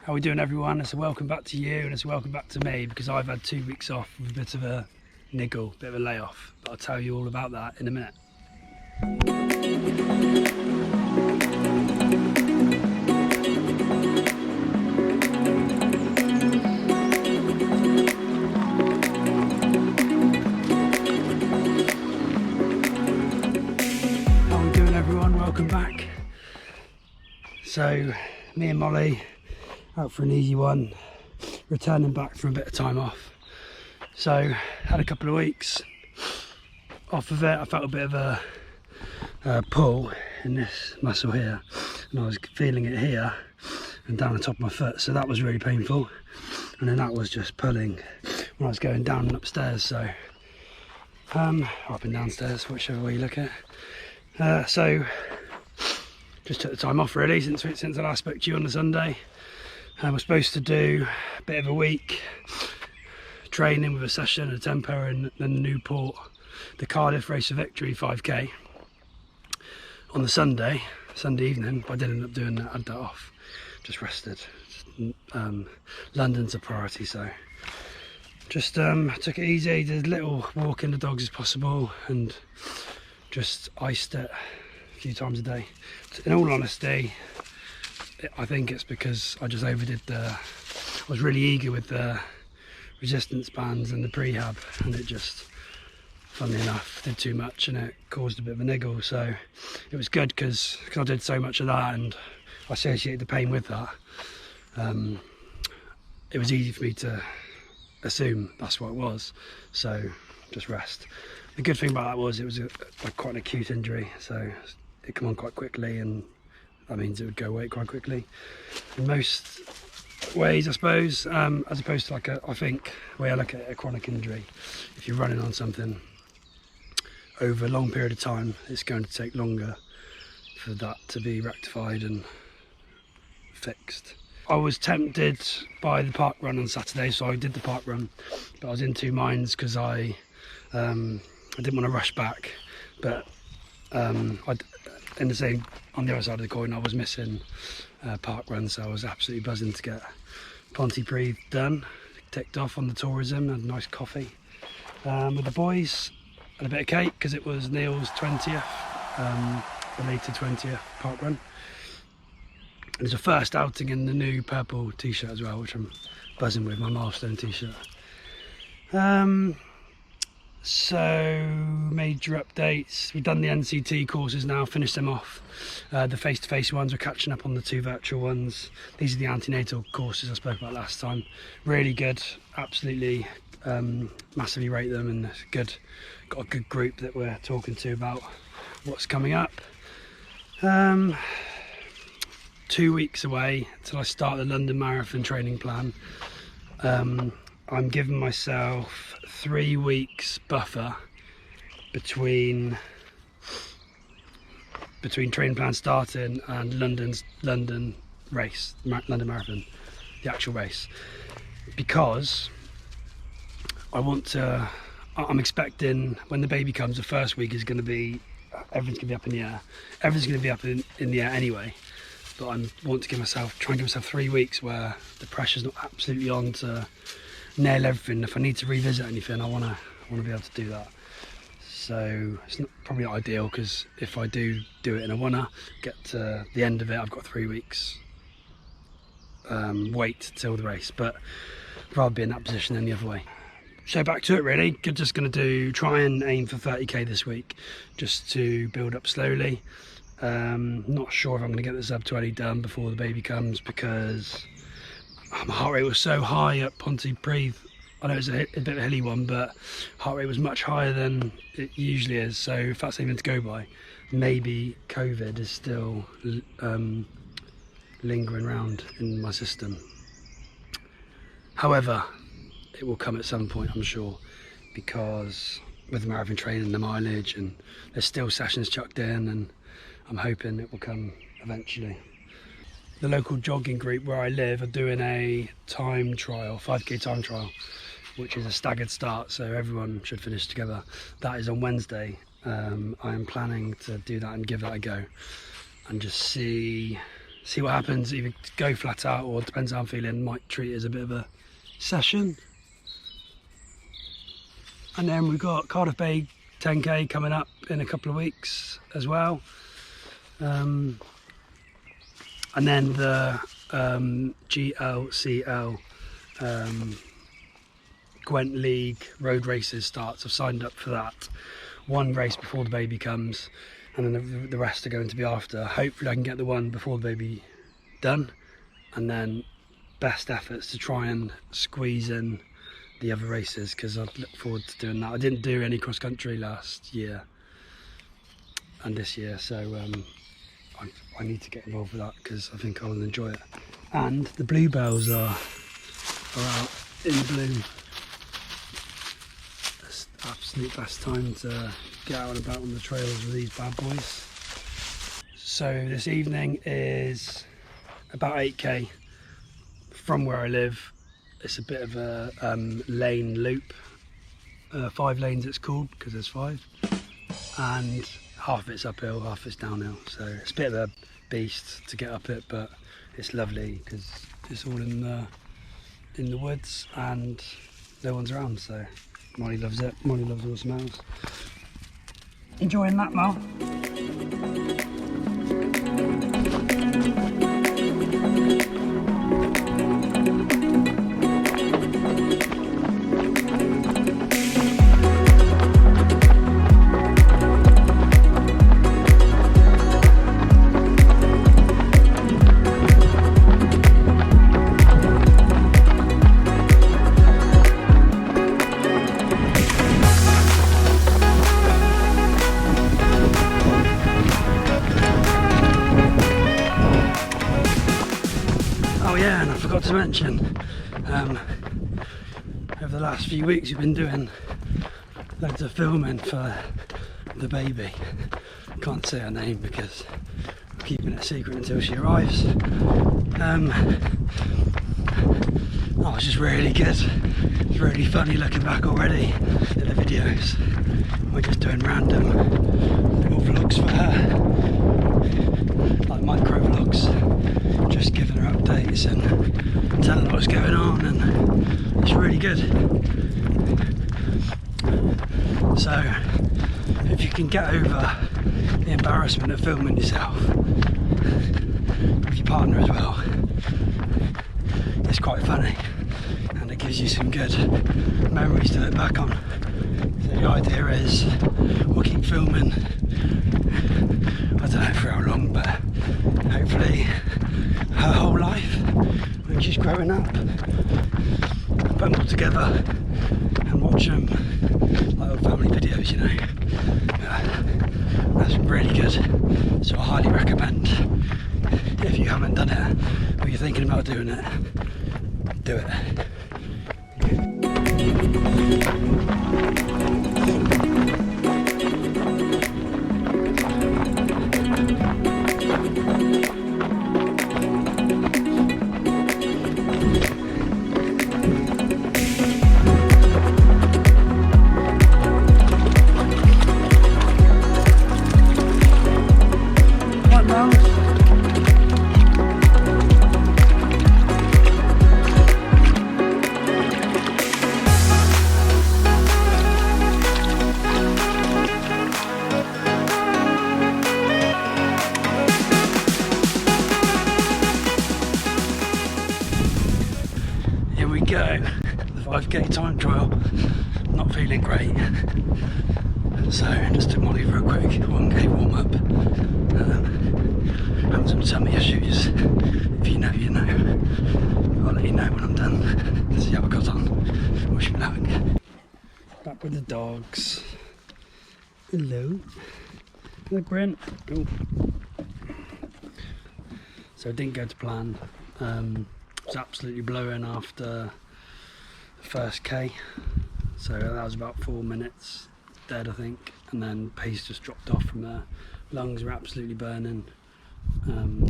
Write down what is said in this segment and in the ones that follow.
How are we doing, everyone? It's a welcome back to you, and it's a welcome back to me, because I've had 2 weeks off with a bit of a niggle, bit of a layoff, but I'll tell you all about that in a minute. How are we doing, everyone? Welcome back. So, me and Mollie out for an easy one, returning back from a bit of time off. So had a couple of weeks off of it. I felt a bit of a pull in this muscle here, and I was feeling it here and down the top of my foot, so that was really painful. And then that was just pulling when I was going down and upstairs, so up and downstairs, whichever way you look at it. So just took the time off really since I last spoke to you on the Sunday. We're supposed to do a bit of a week training with a session, a tempo, and then Newport, the Cardiff Race of Victory 5k on the Sunday evening, but I didn't end up doing that. I had that off, just rested. London's a priority, so just took it easy, did as little walking the dogs as possible, and just iced it a few times a day. In all honesty, I think it's because I just overdid I was really eager with the resistance bands and the prehab, and it just, funnily enough, did too much and it caused a bit of a niggle. So it was good because I did so much of that and I associated the pain with that. It was easy for me to assume that's what it was, so just rest. The good thing about that was it was quite an acute injury, so it came on quite quickly, and that means it would go away quite quickly in most ways, I suppose, as opposed to I think the way I look at it, a chronic injury. If you're running on something over a long period of time, it's going to take longer for that to be rectified and fixed. I was tempted by the park run on Saturday, so I did the park run, but I was in two minds because I didn't want to rush back, but on the other side of the coin, I was missing park run, so I was absolutely buzzing to get Pontypridd done, ticked off on the tourism. Had a nice coffee with the boys, and a bit of cake because it was Neil's 20th, belated 20th park run. And it's a first outing in the new purple t-shirt as well, which I'm buzzing with, my milestone t-shirt. So major updates, we've done the NCT courses now, finished them off. The face-to-face ones, we're catching up on the 2 virtual ones. These are the antenatal courses I spoke about last time. Really good, absolutely massively rate them, and it's good. Got a good group that we're talking to about what's coming up. 2 weeks away till I start the London Marathon training plan. I'm giving myself 3 weeks buffer between training plan starting and London race, London Marathon, the actual race, because I'm expecting when the baby comes, the first week is going to be, everything's going to be up in the air. Everything's going to be up in the air anyway, but I want to try and give myself 3 weeks where the pressure's not absolutely on to nail everything. If I need to revisit anything, I want to be able to do that. So it's probably not ideal, because if I do it and I want to get to the end of it, I've got 3 weeks wait till the race, but I'd rather be in that position than the other way. So back to it really, just going to try and aim for 30k this week, just to build up slowly. Not sure if I'm going to get the sub 20 done before the baby comes, because my heart rate was so high at Pontypridd. I know it's a bit of a hilly one, but heart rate was much higher than it usually is. So if that's anything to go by, maybe COVID is still lingering around in my system. However, it will come at some point, I'm sure, because with the marathon training, the mileage, and there's still sessions chucked in, and I'm hoping it will come eventually. The local jogging group where I live are doing a time trial, 5k time trial, which is a staggered start, so everyone should finish together. That is on Wednesday. I am planning to do that and give that a go, and just see see what happens, either go flat out or, depends how I'm feeling, might treat it as a bit of a session. And then we've got Cardiff Bay 10k coming up in a couple of weeks as well. And then the GLCL Gwent League road races starts. I've signed up for that. One race before the baby comes, and then the rest are going to be after. Hopefully I can get the one before the baby done, and then best efforts to try and squeeze in the other races, because I'd look forward to doing that. I didn't do any cross country last year and this year, so I need to get involved with that because I think I will enjoy it. And the bluebells are out in bloom. It's the absolute best time to get out and about on the trails with these bad boys. So this evening is about 8k from where I live. It's a bit of a lane loop, 5 lanes it's called because there's 5, and half of it's uphill, half of it's downhill, so it's a bit of a beast to get up it, but it's lovely because it's all in the woods and no one's around, so Mollie loves it. Mollie loves all the smells. Enjoying that, Mal? Oh yeah, and I forgot to mention, over the last few weeks we've been doing loads of filming for the baby. Can't say her name because I'm keeping it a secret until she arrives. Oh, it's just really good. It's really funny looking back already at the videos. We're just doing random little vlogs for her, like micro vlogs, just giving her updates and telling her what's going on, and it's really good. So if you can get over the embarrassment of filming yourself with your partner as well, it's quite funny and it gives you some good memories to look back on. So the idea is we'll keep filming, I don't know for how long, but hopefully her whole life when she's growing up. Put them all together and watch them like old family videos, you know. That's really good, so I highly recommend, if you haven't done it or you're thinking about doing it, do it. Go, the 5k time trial. Not feeling great, so just took Mollie for a quick 1k warm up. Having some tummy issues. If you know, you know. I'll let you know when I'm done. See how I got on. Wish me luck. Back with the dogs. Hello. Hello, Brent. Oh. So it didn't go to plan. It was absolutely blowing after the first K, so that was about 4 minutes dead, I think, and then pace just dropped off from there. Lungs were absolutely burning.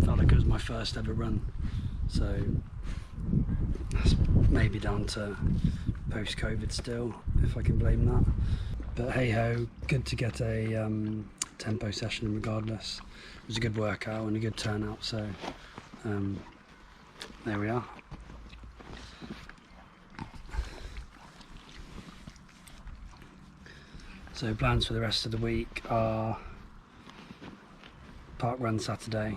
Felt like it was my first ever run, so that's maybe down to post-COVID still, if I can blame that. But hey ho, good to get a tempo session in regardless. It was a good workout and a good turnout, so There we are. So plans for the rest of the week are park run Saturday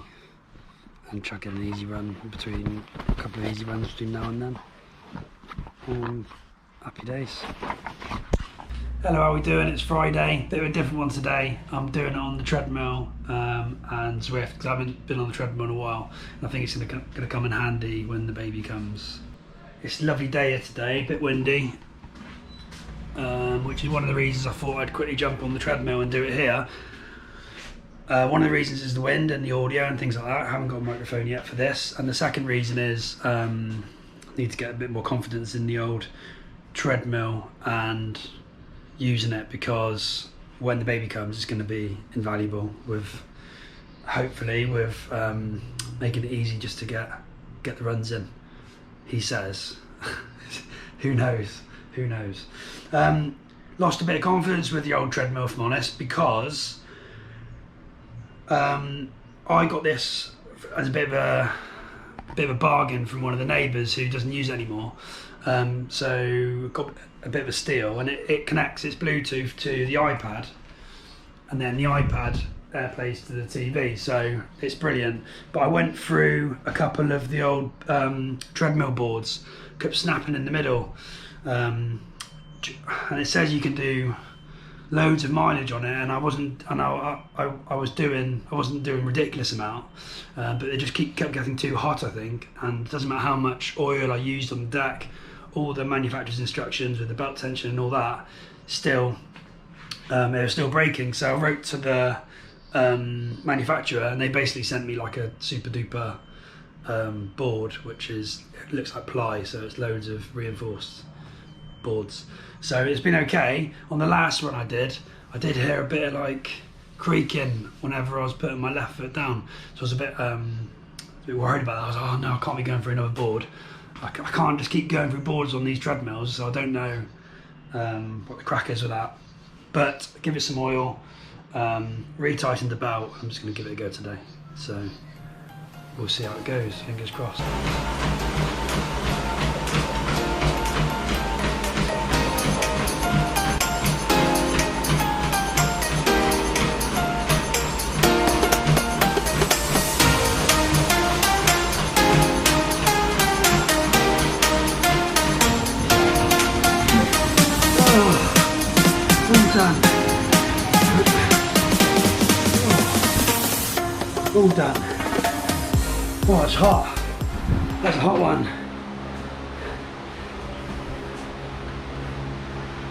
and chuck in an easy run between, a couple of easy runs between now and then. Happy days. Hello, how are we doing? It's Friday, bit of a different one today. I'm doing it on the treadmill and Zwift because I haven't been on the treadmill in a while, and I think it's going to come in handy when the baby comes. It's a lovely day here today, a bit windy, which is one of the reasons I thought I'd quickly jump on the treadmill and do it here. One of the reasons is the wind and the audio and things like that. I haven't got a microphone yet for this, and the second reason is I need to get a bit more confidence in the old treadmill and using it, because when the baby comes it's going to be invaluable with hopefully with making it easy just to get the runs in, he says. Who knows, lost a bit of confidence with the old treadmill, if I'm honest, because I got this as a bit of a bargain from one of the neighbours who doesn't use it anymore. So got a bit of a steal, and it connects its Bluetooth to the iPad, and then the iPad AirPlays to the TV, so it's brilliant. But I went through a couple of the old treadmill boards, kept snapping in the middle, and it says you can do loads of mileage on it, and I wasn't doing ridiculous amount, but they just kept getting too hot, I think. And it doesn't matter how much oil I used on the deck, all the manufacturer's instructions with the belt tension and all that, still they were still breaking. So I wrote to the manufacturer, and they basically sent me like a super duper board, which it looks like ply, so it's loads of reinforced boards. So it's been okay. On the last one I did hear a bit of like creaking whenever I was putting my left foot down, so I was a bit worried about that. I was like, oh no, I can't be going for another board. I can't just keep going through boards on these treadmills, so I don't know what the crack is with that. But give it some oil, retighten the belt. I'm just going to give it a go today, so we'll see how it goes, fingers crossed. All done. Oh, it's hot. That's a hot one.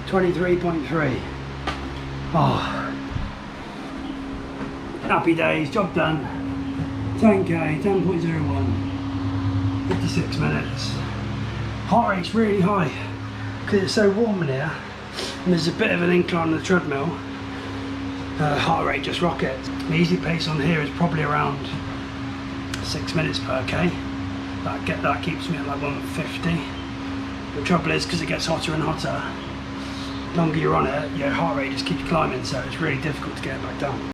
23.3. Oh. Happy days, job done. 10k, 10.01. 56 minutes. Heart rate's really high because it's so warm in here, and there's a bit of an incline on the treadmill. Heart rate just rockets. The easy pace on here is probably around 6 minutes per k. That keeps me at like 150. The trouble is, because it gets hotter and hotter, the longer you're on it, your heart rate just keeps climbing, so it's really difficult to get it back down.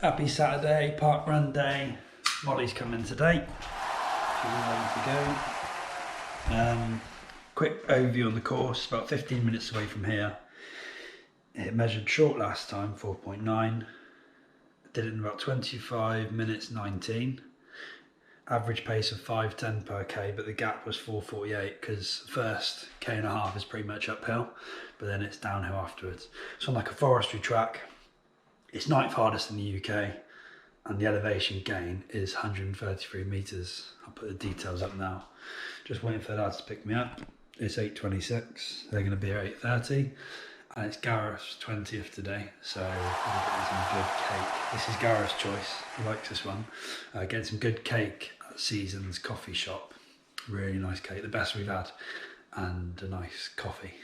Happy Saturday, park run day. Mollie's coming today. She's all ready to go. Quick overview on the course, about 15 minutes away from here. It measured short last time, 4.9. Did it in about 25 minutes 19. Average pace of 5:10 per k, but the gap was 4:48 because first k and a half is pretty much uphill, but then it's downhill afterwards. So on like a forestry track, it's ninth hardest in the UK, and the elevation gain is 133 meters. I'll put the details up now. Just waiting for the lads to pick me up. It's 8:26. They're going to be at 8:30. And it's Gareth's 20th today, so we're getting some good cake. This is Gareth's choice, he likes this one. Getting some good cake at Seasons Coffee Shop. Really nice cake, the best we've had, and a nice coffee.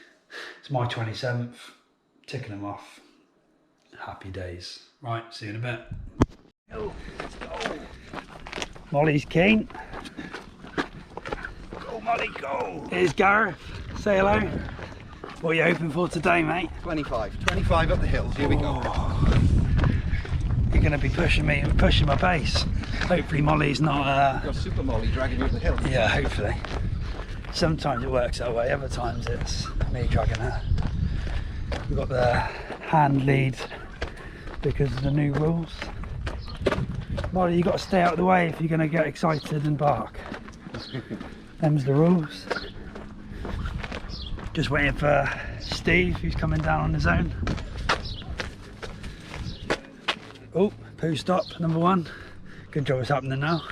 It's my 27th, ticking them off. Happy days. Right, see you in a bit. Oh, let's go. Mollie's keen. Go Mollie, go. Here's Gareth, say hello. What are you hoping for today, mate? 25 up the hills, here we go. You're going to be pushing me and pushing my pace. Hopefully Mollie's not... You've got Super Mollie dragging you up the hill. Yeah, hopefully. Sometimes it works that way, other times it's me dragging her. We've got the hand lead because of the new rules. Mollie, you've got to stay out of the way if you're going to get excited and bark. Them's the rules. Just waiting for Steve, who's coming down on his own. Oh, poo stop, number one. Good job it's happening now.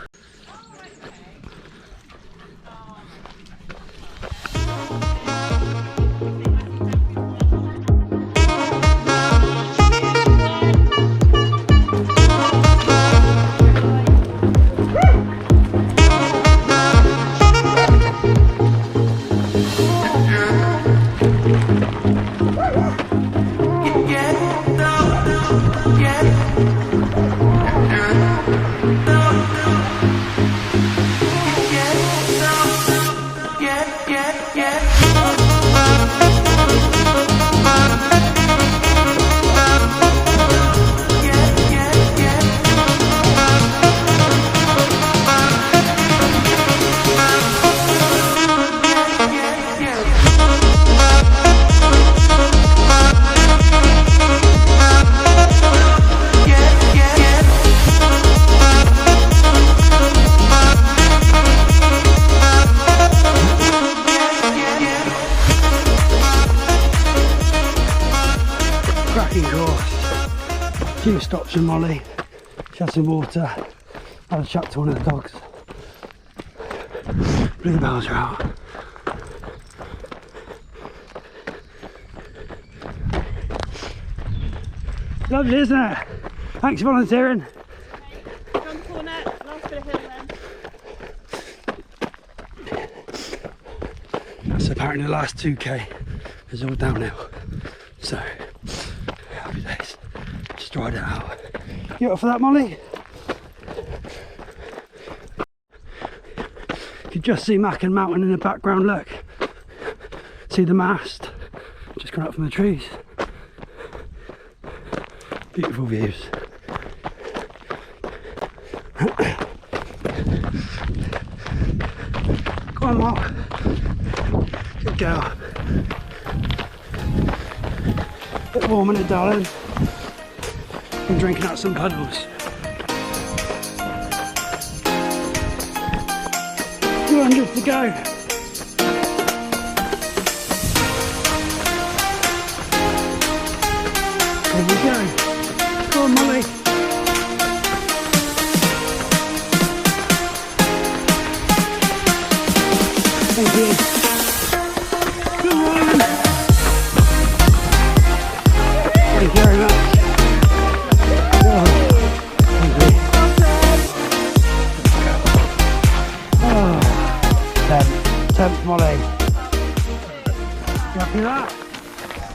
Few stops with Mollie, she had some water, had a chat to one of the dogs. Bluebells are out. Lovely, isn't it? Thanks for volunteering. Down the corner, last bit of hill then. So apparently the last 2k is all downhill. So, happy days. Just ride it out. You up for that, Mollie? You can just see Macken Mountain in the background, look. See the mast, just coming up from the trees. Beautiful views. Go on, Mark. Good girl. Bit warm in it, darling. Been drinking out some puddles. 200 to go. There we go. Go on, Mollie. Thank you. Good one. Thank you very much. Oh, thank you. Oh, 10th Mollie. You happy with that?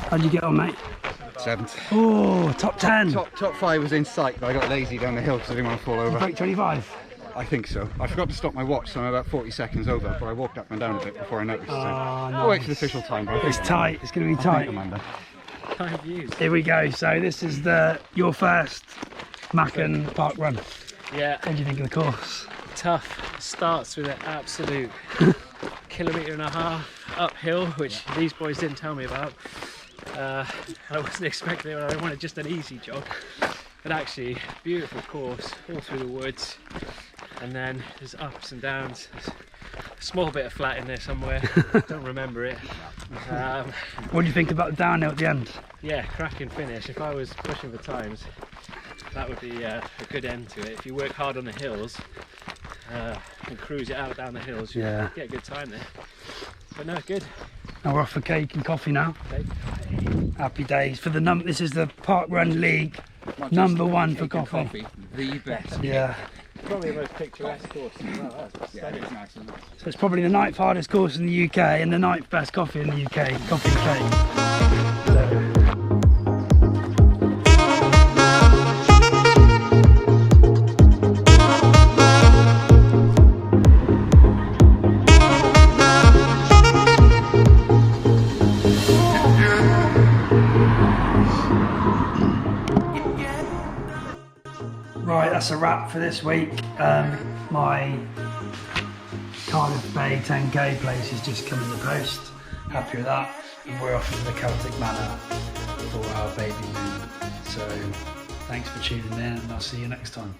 How'd you get on, mate? 7th. Oh, top 10. Top 5 was in sight, but I got lazy down the hill because I didn't want to fall over. Break 25. I think so. I forgot to stop my watch, so I'm about 40 seconds over, but I walked up and down a bit before I noticed. I'll wait for the official time. But It's tight. It's going to be tight. Here we go. So this is your first Macken Parkrun. Yeah. What do you think of the course? Tough. Starts with an absolute 1.5 kilometres uphill, which these boys didn't tell me about. I wasn't expecting it. I wanted just an easy jog, but actually beautiful course all through the woods, and then there's ups and downs. There's a small bit of flat in there somewhere. Don't remember it. What do you think about the downhill at the end? Yeah, cracking finish. If I was pushing for times, that would be a good end to it. If you work hard on the hills and cruise it out down the hills, you get a good time there. But no, good. Now we're off for cake and coffee now. Okay. Happy days for the this is the Parkrun League #1 for coffee. The best. Yeah. Probably the most picturesque course as well. That's stunning. It's nice, isn't it? So it's probably the 9th hardest course in the UK and the 9th best coffee in the UK. Coffee and cake. So. Right, that's a wrap for this week. My Cardiff Bay 10k place has just come in the post. Happy with that. And we're off to the Celtic Manor for our baby moon. So thanks for tuning in, and I'll see you next time.